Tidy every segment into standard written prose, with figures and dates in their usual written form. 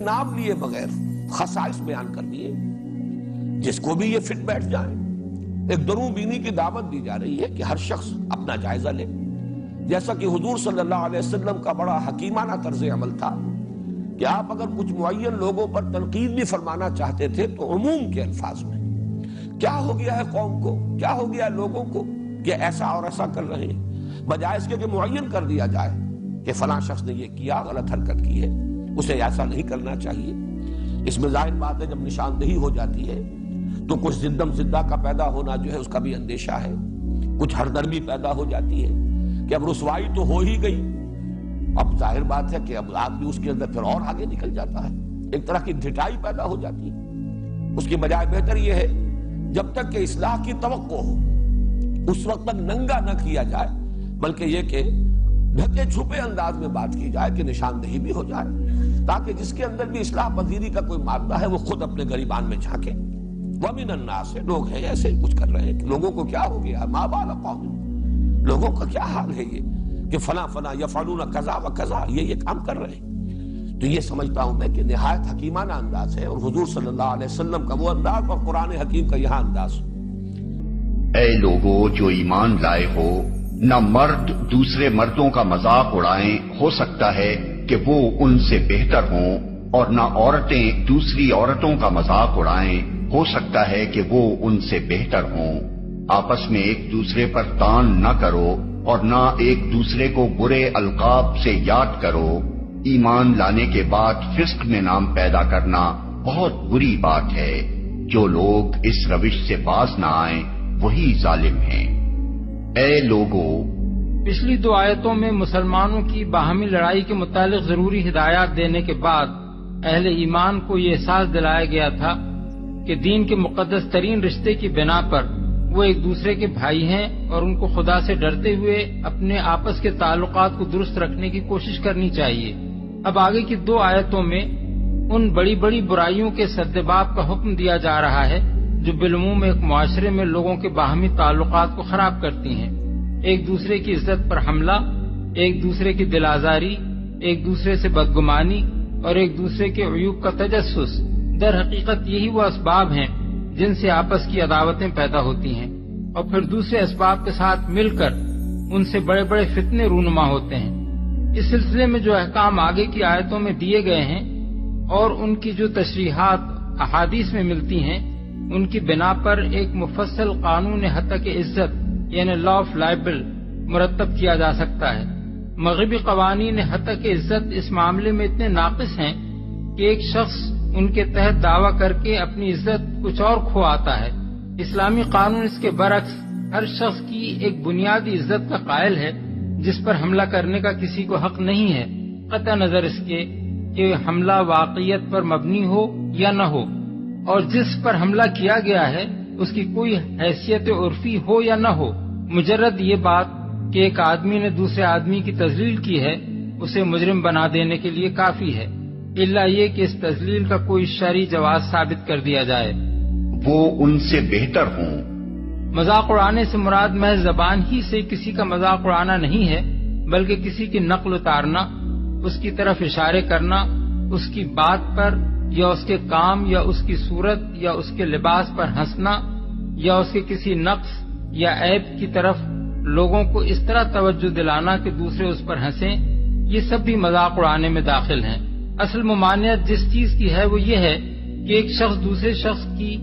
نام لیے بغیر خصائص بیان کر دیے جس کو بھی یہ فٹ بیٹھ جائے. ایک دروں بینی کی دعوت دی جا رہی ہے کہ ہر شخص اپنا جائزہ لے. جیسا کہ حضور صلی اللہ علیہ وسلم کا بڑا حکیمانہ طرز عمل تھا کہ آپ اگر کچھ معین لوگوں پر تنقید بھی فرمانا چاہتے تھے تو عموم کے الفاظ میں کیا ہو گیا ہے قوم کو, کیا ہو گیا ہے لوگوں کو کہ ایسا اور ایسا کر رہے ہیں, بجائے اس کے کہ معین کر دیا جائے کہ فلاں شخص نے یہ کیا, غلط حرکت کی ہے, اسے ایسا نہیں کرنا چاہیے. اس میں ظاہر بات ہے جب نشاندہی ہو جاتی ہے تو کچھ زدم زدہ کا پیدا ہونا جو ہے اس کا بھی اندیشہ ہے, کچھ ہردرمی پیدا ہو جاتی ہے کہ اب رسوائی تو ہو ہی گئی, اب ظاہر بات ہے کہ اب آدمی اس کے اندر پھر اور آگے نکل جاتا ہے, ایک طرح کی ڈھٹائی پیدا ہو جاتی ہے. اس کی بجائے بہتر یہ ہے جب تک کہ اصلاح کی توقع ہو اس وقت تک ننگا نہ کیا جائے, بلکہ یہ کہ ڈھکے چھپے انداز میں بات کی جائے کہ نشاندہی بھی ہو جائے تاکہ جس کے اندر بھی اصلاح پذیری کا کوئی مادہ ہے وہ خود اپنے گریبان میں جھانکے. وَمِنَ النَّاسِ, لوگ ہیں ایسے ہی کچھ کر رہے ہیں کہ لوگوں کو کیا ہو گیا, مَا بَالَ قَوْمٍ, لوگوں کا کیا حال ہے یہ کہ فلاں فلاں یفعلون کذا و کذا, یہ کام کر رہے ہیں. تو یہ سمجھتا ہوں میں کہ نہایت حکیمانہ انداز ہے اور حضور صلی اللہ علیہ وسلم کا وہ انداز اور قرآن حکیم کا یہاں انداز. اے لوگو جو ایمان لائے ہو, نہ مرد دوسرے مردوں کا مذاق اڑائیں, ہو سکتا ہے کہ وہ ان سے بہتر ہوں, اور نہ عورتیں دوسری عورتوں کا مذاق اڑائیں, ہو سکتا ہے کہ وہ ان سے بہتر ہوں. آپس میں ایک دوسرے پر تان نہ کرو اور نہ ایک دوسرے کو برے القاب سے یاد کرو. ایمان لانے کے بعد فسق میں نام پیدا کرنا بہت بری بات ہے. جو لوگ اس روش سے باز نہ آئیں وہی ظالم ہیں. اے لوگو, پچھلی 2 آیتوں میں مسلمانوں کی باہمی لڑائی کے متعلق ضروری ہدایات دینے کے بعد اہل ایمان کو یہ احساس دلایا گیا تھا کہ دین کے مقدس ترین رشتے کی بنا پر وہ ایک دوسرے کے بھائی ہیں اور ان کو خدا سے ڈرتے ہوئے اپنے آپس کے تعلقات کو درست رکھنے کی کوشش کرنی چاہیے. اب آگے کی 2 آیتوں میں ان بڑی بڑی برائیوں کے سدباب کا حکم دیا جا رہا ہے جو بالعموم ایک معاشرے میں لوگوں کے باہمی تعلقات کو خراب کرتی ہیں. ایک دوسرے کی عزت پر حملہ, ایک دوسرے کی دل آزاری, ایک دوسرے سے بدگمانی اور ایک دوسرے کے عیوب کا تجسس. در حقیقت یہی وہ اسباب ہیں جن سے آپس کی عداوتیں پیدا ہوتی ہیں اور پھر دوسرے اسباب کے ساتھ مل کر ان سے بڑے بڑے فتنے رونما ہوتے ہیں. اس سلسلے میں جو احکام آگے کی آیتوں میں دیے گئے ہیں اور ان کی جو تشریحات احادیث میں ملتی ہیں ان کی بنا پر ایک مفصل قانون حتق عزت یعنی لا آف لائبل مرتب کیا جا سکتا ہے. مغربی قوانین حتق عزت اس معاملے میں اتنے ناقص ہیں کہ ایک شخص ان کے تحت دعویٰ کر کے اپنی عزت کچھ اور کھو آتا ہے. اسلامی قانون اس کے برعکس ہر شخص کی ایک بنیادی عزت کا قائل ہے جس پر حملہ کرنے کا کسی کو حق نہیں ہے, قطع نظر اس کے کہ حملہ واقعیت پر مبنی ہو یا نہ ہو, اور جس پر حملہ کیا گیا ہے اس کی کوئی حیثیت عرفی ہو یا نہ ہو. مجرد یہ بات کہ ایک آدمی نے دوسرے آدمی کی تذلیل کی ہے اسے مجرم بنا دینے کے لیے کافی ہے, الا یہ کہ اس تذلیل کا کوئی شرعی جواز ثابت کر دیا جائے. وہ ان سے بہتر ہوں. مذاق اڑانے سے مراد محض زبان ہی سے کسی کا مذاق اڑانا نہیں ہے بلکہ کسی کی نقل اتارنا, اس کی طرف اشارے کرنا, اس کی بات پر یا اس کے کام یا اس کی صورت یا اس کے لباس پر ہنسنا یا اس کے کسی نقص یا عیب کی طرف لوگوں کو اس طرح توجہ دلانا کہ دوسرے اس پر ہنسیں, یہ سب بھی مذاق اڑانے میں داخل ہیں. اصل ممانعت جس چیز کی ہے وہ یہ ہے کہ ایک شخص دوسرے شخص کی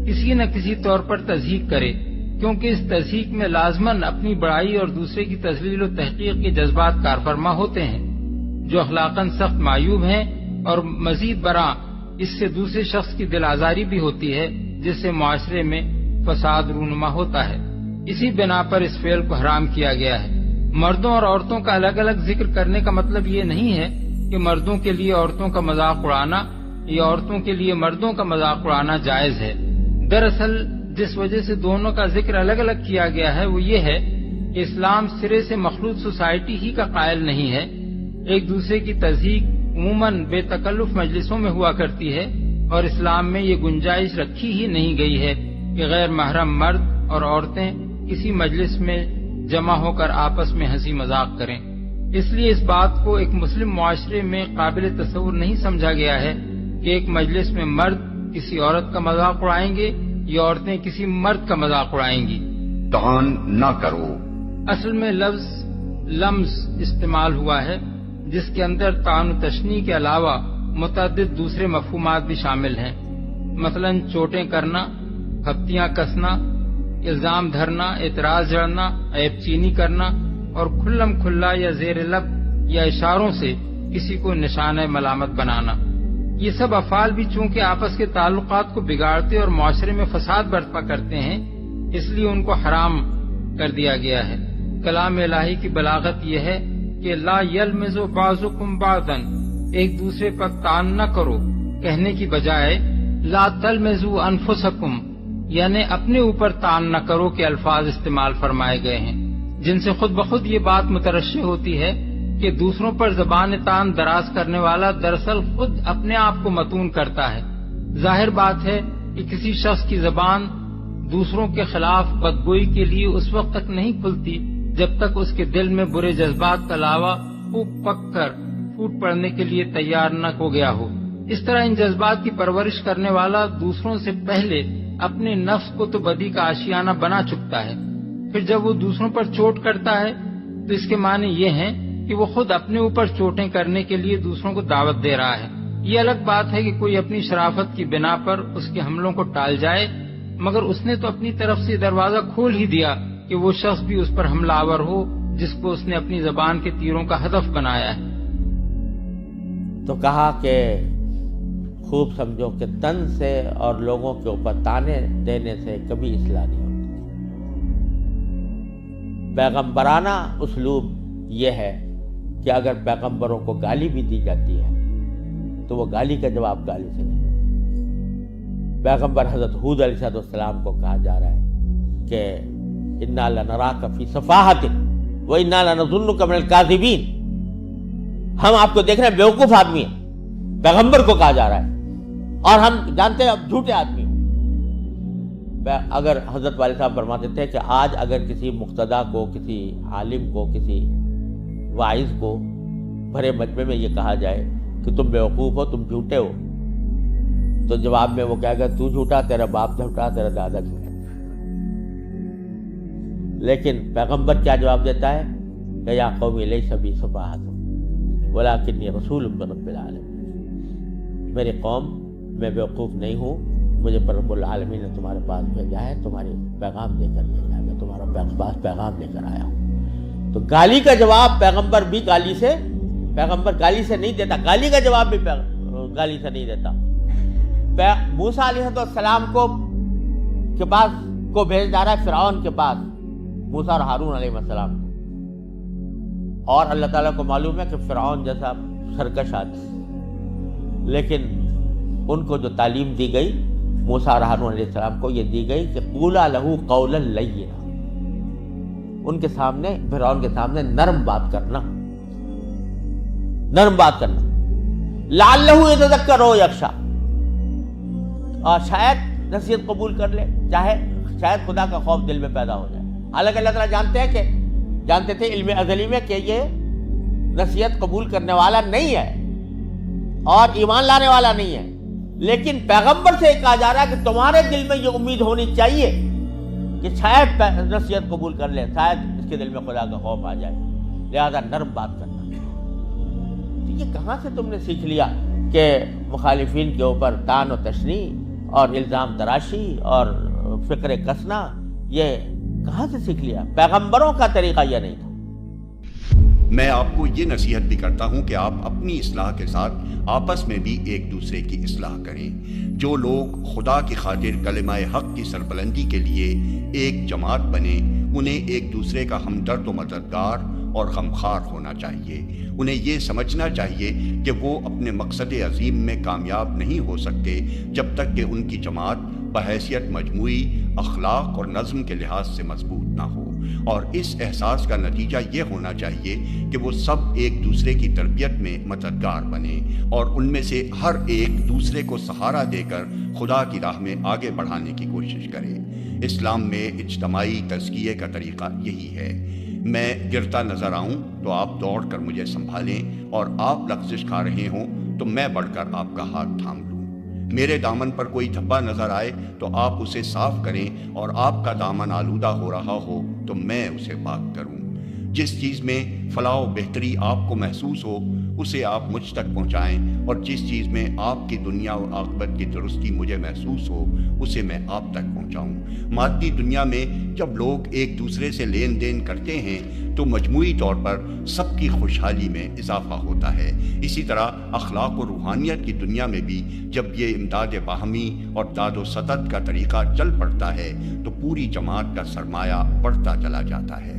کسی نہ کسی طور پر تضحیق کرے, کیونکہ اس تضحیق میں لازماً اپنی بڑائی اور دوسرے کی تذلیل و تحقیق کے جذبات کارفرما ہوتے ہیں جو اخلاقاً سخت معیوب ہیں, اور مزید برآں اس سے دوسرے شخص کی دل آزاری بھی ہوتی ہے جس سے معاشرے میں فساد رونما ہوتا ہے. اسی بنا پر اس فعل کو حرام کیا گیا ہے. مردوں اور عورتوں کا الگ الگ ذکر کرنے کا مطلب یہ نہیں ہے کہ مردوں کے لیے عورتوں کا مذاق اڑانا یا عورتوں کے لیے مردوں کا مذاق اڑانا جائز ہے. دراصل جس وجہ سے دونوں کا ذکر الگ الگ کیا گیا ہے وہ یہ ہے کہ اسلام سرے سے مخلوط سوسائٹی ہی کا قائل نہیں ہے. ایک دوسرے کی تضحیق عموماً بے تکلف مجلسوں میں ہوا کرتی ہے اور اسلام میں یہ گنجائش رکھی ہی نہیں گئی ہے کہ غیر محرم مرد اور عورتیں کسی مجلس میں جمع ہو کر آپس میں ہنسی مذاق کریں. اس لیے اس بات کو ایک مسلم معاشرے میں قابل تصور نہیں سمجھا گیا ہے کہ ایک مجلس میں مرد کسی عورت کا مذاق اڑائیں گے یا عورتیں کسی مرد کا مذاق اڑائیں گی۔ طعن نہ کرو۔ اصل میں لفظ لمز استعمال ہوا ہے جس کے اندر طعن و تشنیع کے علاوہ متعدد دوسرے مفہومات بھی شامل ہیں، مثلا چوٹیں کرنا، پھپتیاں کسنا، الزام دھرنا، اعتراض جڑنا، عیب چینی کرنا اور کھلم کھلا یا زیر لب یا اشاروں سے کسی کو نشانہ ملامت بنانا۔ یہ سب افعال بھی چونکہ آپس کے تعلقات کو بگاڑتے اور معاشرے میں فساد برپا کرتے ہیں، اس لیے ان کو حرام کر دیا گیا ہے۔ کلام الہی کی بلاغت یہ ہے کہ لا یلمز بعضکم بعضا، ایک دوسرے پر طعن نہ کرو، کہنے کی بجائے لا تلمزوا انفسکم، یعنی اپنے اوپر طعن نہ کرو کے الفاظ استعمال فرمائے گئے ہیں، جن سے خود بخود یہ بات مترشح ہوتی ہے کہ دوسروں پر زبان طعن دراز کرنے والا دراصل خود اپنے آپ کو متون کرتا ہے۔ ظاہر بات ہے کہ کسی شخص کی زبان دوسروں کے خلاف بدگوئی کے لیے اس وقت تک نہیں کھلتی جب تک اس کے دل میں برے جذبات کا لاوا پھوٹ پک کر پھوٹ پڑنے کے لیے تیار نہ ہو گیا ہو۔ اس طرح ان جذبات کی پرورش کرنے والا دوسروں سے پہلے اپنے نفس کو تو بدی کا آشیانہ بنا چکتا ہے، پھر جب وہ دوسروں پر چوٹ کرتا ہے تو اس کے معنی یہ ہیں کہ وہ خود اپنے اوپر چوٹیں کرنے کے لیے دوسروں کو دعوت دے رہا ہے۔ یہ الگ بات ہے کہ کوئی اپنی شرافت کی بنا پر اس کے حملوں کو ٹال جائے، مگر اس نے تو اپنی طرف سے دروازہ کھول ہی دیا کہ وہ شخص بھی اس پر حملہ آور ہو جس کو اس نے اپنی زبان کے تیروں کا ہدف بنایا ہے۔ تو کہا کہ خوب سمجھو کہ تن سے اور لوگوں کے اوپر تانے دینے سے کبھی اصلاح نہیں ہوتی۔ پیغمبرانہ اسلوب یہ ہے کہ اگر پیغمبروں کو گالی بھی دی جاتی ہے تو وہ گالی کا جواب گالی سے نہیں دیتے۔ پیغمبر حضرت ہود علیہ السلام کو کہا جا رہا ہے کہ انا لنراک فی صفاحۃ و انا لنظنک من الکاذبین، ہم آپ کو دیکھ رہے ہیں بیوقوف آدمی ہیں، پیغمبر کو کہا جا رہا ہے، اور ہم جانتے ہیں اب جھوٹے آدمی ہوں۔ اگر حضرت والد صاحب فرماتے تھے کہ آج اگر کسی مقتدی کو، کسی عالم کو، کسی واعظ کو بھرے مجمع میں یہ کہا جائے کہ تم بیوقوف ہو، تم جھوٹے ہو، تو جواب میں وہ کہے گا تو جھوٹا، تیرا باپ جھوٹا، تیرا دادا جھوٹا۔ لیکن پیغمبر کیا جواب دیتا ہے کہ یا قوم لیس بی صفاحۃ ولکنی رسول من رب العالمین، میری قوم میں بیوقوف نہیں ہوں، مجھے پر رب العالمین نے تمہارے پاس بھیجا ہے، تمہاری پیغام دے کر بھیجا ہے، میں تمہارا پاس پیغام لے کر آیا ہوں۔ تو گالی کا جواب پیغمبر بھی پیغمبر گالی سے نہیں دیتا، گالی کا جواب بھی گالی سے نہیں دیتا۔ موسیٰ علیہ السلام کے پاس کو بھیج جا رہا ہے فرعون کے پاس، موسیٰ اور ہارون علیہ السلام، اور اللہ تعالیٰ کو معلوم ہے کہ فرعون جیسا سرکش آدمی، لیکن ان کو جو تعلیم دی گئی موسیٰ اور ہارون علیہ السلام کو یہ دی گئی کہ قولا لہ قولا لینا، ان کے سامنے، فرعون کے سامنے نرم بات کرنا، لعلہ یتذکر او یخشی، اور شاید نصیحت قبول کر لے، شاید خدا کا خوف دل میں پیدا ہو جائے۔ حالانکہ اللہ تعالیٰ جانتے تھے علم ازلی میں کہ یہ نصیحت قبول کرنے والا نہیں ہے اور ایمان لانے والا نہیں ہے، لیکن پیغمبر سے کہا جا رہا ہے کہ تمہارے دل میں یہ امید ہونی چاہیے کہ شاید نصیحت قبول کر لے، شاید اس کے دل میں خدا کا خوف آ جائے، لہذا نرم بات کرنا۔ تو یہ کہاں سے تم نے سیکھ لیا کہ مخالفین کے اوپر طعن و تشنیع اور الزام تراشی اور فکر کسنا، یہ کہاں سے سیکھ لیا؟ پیغمبروں کا طریقہ یہ نہیں تھا۔ میں آپ کو یہ نصیحت بھی کرتا ہوں کہ آپ اپنی اصلاح کے ساتھ آپس میں بھی ایک دوسرے کی اصلاح کریں۔ جو لوگ خدا کی خاطر کلمہ حق کی سربلندی کے لیے ایک جماعت بنے، انہیں ایک دوسرے کا ہمدرد و مددگار اور غمخوار ہونا چاہیے۔ انہیں یہ سمجھنا چاہیے کہ وہ اپنے مقصد عظیم میں کامیاب نہیں ہو سکتے جب تک کہ ان کی جماعت بحیثیت مجموعی اخلاق اور نظم کے لحاظ سے مضبوط نہ ہو، اور اس احساس کا نتیجہ یہ ہونا چاہیے کہ وہ سب ایک دوسرے کی تربیت میں مددگار بنے اور ان میں سے ہر ایک دوسرے کو سہارا دے کر خدا کی راہ میں آگے بڑھانے کی کوشش کرے۔ اسلام میں اجتماعی تزکیے کا طریقہ یہی ہے۔ میں گرتا نظر آؤں تو آپ دوڑ کر مجھے سنبھالیں، اور آپ لغزش کھا رہے ہوں تو میں بڑھ کر آپ کا ہاتھ تھام لوں۔ میرے دامن پر کوئی دھبا نظر آئے تو آپ اسے صاف کریں، اور آپ کا دامن آلودہ ہو رہا ہو تو میں اسے پاک کروں۔ جس چیز میں فلاح و بہتری آپ کو محسوس ہو اسے آپ مجھ تک پہنچائیں، اور جس چیز میں آپ کی دنیا و عاقبت کی درستی مجھے محسوس ہو اسے میں آپ تک پہنچاؤں۔ مادی دنیا میں جب لوگ ایک دوسرے سے لین دین کرتے ہیں تو مجموعی طور پر سب کی خوشحالی میں اضافہ ہوتا ہے۔ اسی طرح اخلاق و روحانیت کی دنیا میں بھی جب یہ امداد باہمی اور داد و ستد کا طریقہ چل پڑتا ہے تو پوری جماعت کا سرمایہ بڑھتا چلا جاتا ہے۔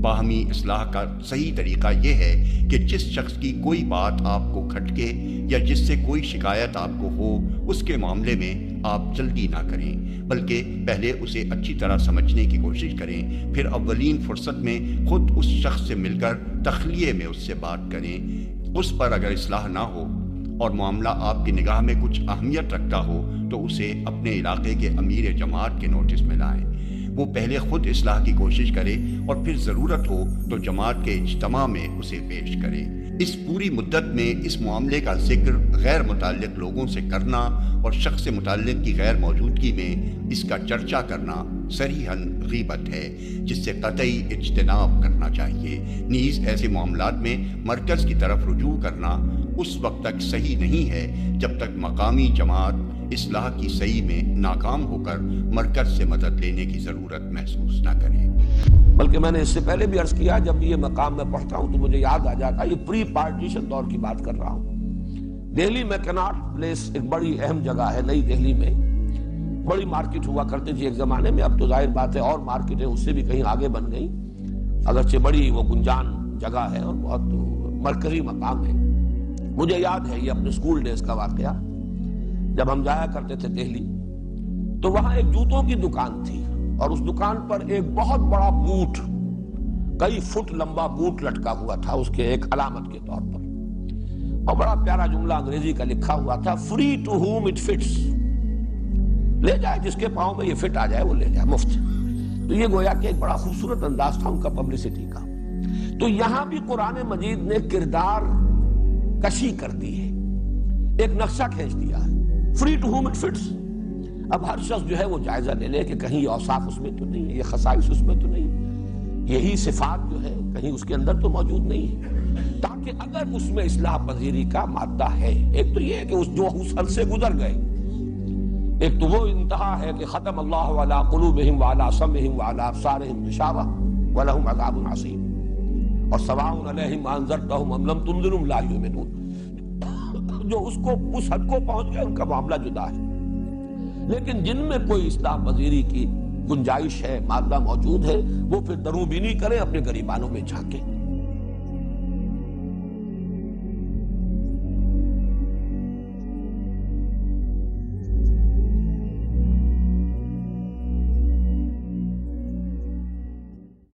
باہمی اصلاح کا صحیح طریقہ یہ ہے کہ جس شخص کی کوئی بات آپ کو کھٹکے یا جس سے کوئی شکایت آپ کو ہو اس کے معاملے میں آپ جلدی نہ کریں، بلکہ پہلے اسے اچھی طرح سمجھنے کی کوشش کریں، پھر اولین فرصت میں خود اس شخص سے مل کر تخلیے میں اس سے بات کریں۔ اس پر اگر اصلاح نہ ہو اور معاملہ آپ کی نگاہ میں کچھ اہمیت رکھتا ہو تو اسے اپنے علاقے کے امیر جماعت کے نوٹس میں لائیں۔ وہ پہلے خود اصلاح کی کوشش کرے اور پھر ضرورت ہو تو جماعت کے اجتماع میں اسے پیش کرے۔ اس پوری مدت میں اس معاملے کا ذکر غیر متعلق لوگوں سے کرنا اور شخص متعلق کی غیر موجودگی میں اس کا چرچا کرنا صریحاً غیبت ہے، جس سے قطعی اجتناب کرنا چاہیے۔ نیز ایسے معاملات میں مرکز کی طرف رجوع کرنا اس وقت تک صحیح نہیں ہے جب تک مقامی جماعت اصلاح کی صحیح میں ناکام ہو کر مرکز سے مدد لینے کی ضرورت محسوس نہ کرے۔ بلکہ میں نے اس سے پہلے بھی عرض کیا، جب یہ مقام میں پڑھتا ہوں تو مجھے یاد آ جاتا ہے، یہ پری پارٹیشن دور کی بات کر رہا ہوں۔ دہلی میں کناٹ پلیس ایک بڑی اہم جگہ ہے، نئی دہلی میں بڑی مارکیٹ ہوا کرتی تھی ایک زمانے میں، اب تو ظاہر بات ہے اور مارکیٹیں اس سے بھی کہیں آگے بن گئی، اگرچہ بڑی وہ گنجان جگہ ہے اور بہت مرکزی مقام ہے۔ مجھے یاد ہے یہ اپنے اسکول ڈیز کا واقعہ، جب ہم جایا کرتے تھے دہلی تو وہاں ایک جوتوں کی دکان تھی، اور اس دکان پر ایک بہت بڑا بوٹ، کئی فٹ لمبا بوٹ لٹکا ہوا تھا اس کے ایک علامت کے طور پر، اور بڑا پیارا جملہ انگریزی کا لکھا ہوا تھا، free to home it fits, لے جائے جس کے پاؤں میں یہ فٹ آ جائے وہ لے جائے، مفت۔ تو یہ گویا کہ ایک بڑا خوبصورت انداز تھا ان کا پبلسٹی کا۔ تو یہاں بھی قرآن مجید نے کردار کشی کر دی ہے، ایک نقشہ کھینچ دیا ہے، free to home it fits. اب ہر شخص جو ہے وہ جائزہ لے لے کہ کہیں یہ اوصاف اس میں تو نہیں ہے، یہ خصائص اس میں تو نہیں ہے، یہی صفات جو ہے کہیں اس کے اندر تو موجود نہیں ہے، تاکہ اگر اس میں اصلاح پذیری کا مادہ ہے، ایک تو یہ ہے کہ جو اس حد سے گزر گئے، ایک تو وہ انتہا ہے کہ ختم اللہ علی قلوبہم وعلی سمعہم وعلی ابصارہم غشاوہ ولہم عذاب عظیم، اور سواء علیہم انذرتہم ام لم تنذرہم لا یؤمنون۔ جو اس حد کو پہنچ گئے ان کا معاملہ جدا ہے، لیکن جن میں کوئی اصلاح پذیری کی گنجائش ہے، مادہ موجود ہے، وہ پھر دروں بینی کریں، اپنے گریبانوں میں جھانکیں۔